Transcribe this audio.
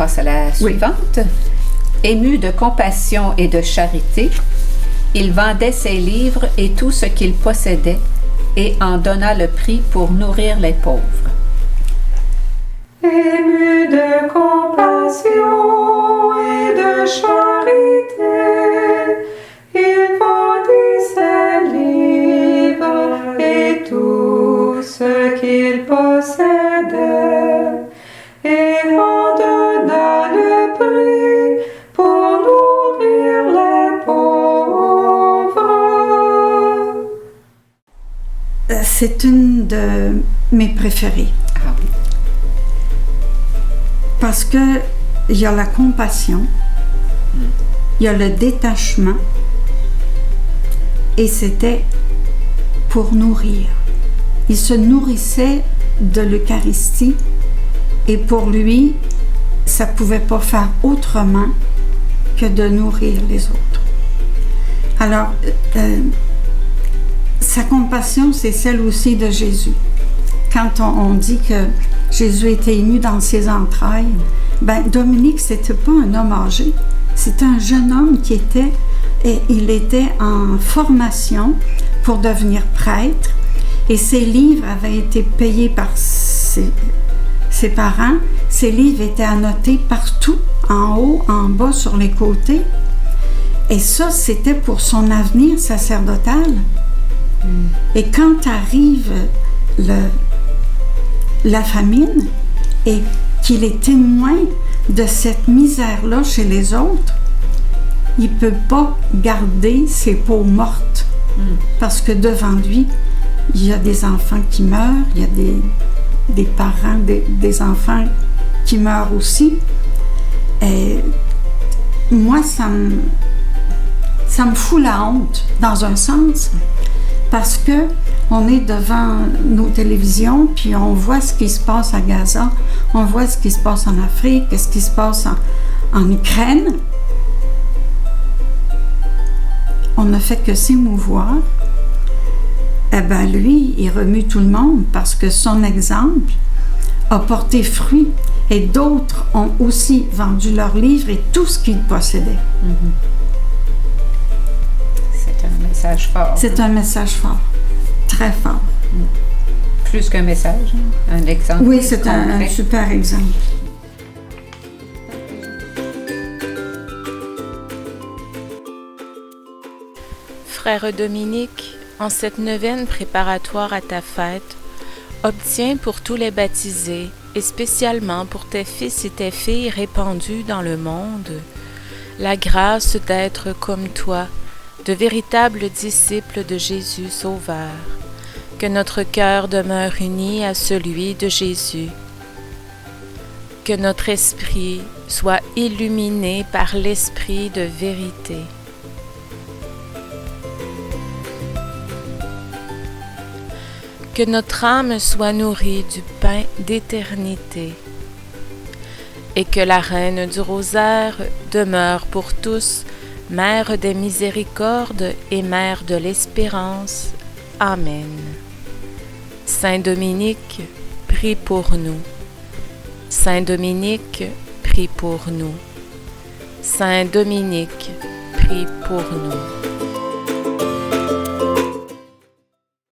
passe à la suivante. Ému de compassion et de charité, il vendait ses livres et tout ce qu'il possédait et en donna le prix pour nourrir les pauvres. Ému de compassion et de charité, il vendit ses livres et tout ce qu'il possédait et en donna le prix pour nourrir les pauvres. C'est une de mes préférées. Ah oui. Parce que il y a la compassion, il y a le détachement, et c'était pour nourrir. Il se nourrissait de l'Eucharistie, et pour lui, ça ne pouvait pas faire autrement que de nourrir les autres. Alors, sa compassion, c'est celle aussi de Jésus. Quand on dit que Jésus était ému dans ses entrailles, Dominique, c'était pas un homme âgé, c'était un jeune homme il était en formation pour devenir prêtre, et ses livres avaient été payés par ses parents. Ses livres étaient annotés partout, en haut, en bas, sur les côtés, et ça, c'était pour son avenir sacerdotal. Et quand arrive la famine et qu'il est témoin de cette misère-là chez les autres, il ne peut pas garder ses peaux mortes parce que devant lui, il y a des enfants qui meurent, il y a des parents, des enfants qui meurent aussi. Et moi, ça me fout la honte dans un sens, parce que on est devant nos télévisions, puis on voit ce qui se passe à Gaza, on voit ce qui se passe en Afrique, ce qui se passe en Ukraine. On ne fait que s'émouvoir. Eh bien, lui, il remue tout le monde parce que son exemple a porté fruit, et d'autres ont aussi vendu leurs livres et tout ce qu'ils possédaient. C'est un message fort. C'est un message fort, très fort. Plus qu'un message, un exemple. Oui, c'est un super exemple. Frère Dominique, en cette neuvaine préparatoire à ta fête, obtiens pour tous les baptisés, et spécialement pour tes fils et tes filles répandus dans le monde, la grâce d'être comme toi, de véritables disciples de Jésus Sauveur. Que notre cœur demeure uni à celui de Jésus. Que notre esprit soit illuminé par l'esprit de vérité. Que notre âme soit nourrie du pain d'éternité. Et que la Reine du Rosaire demeure pour tous, Mère des miséricordes et Mère de l'espérance. Amen. Saint Dominique, prie pour nous. Saint Dominique, prie pour nous. Saint Dominique, prie pour nous.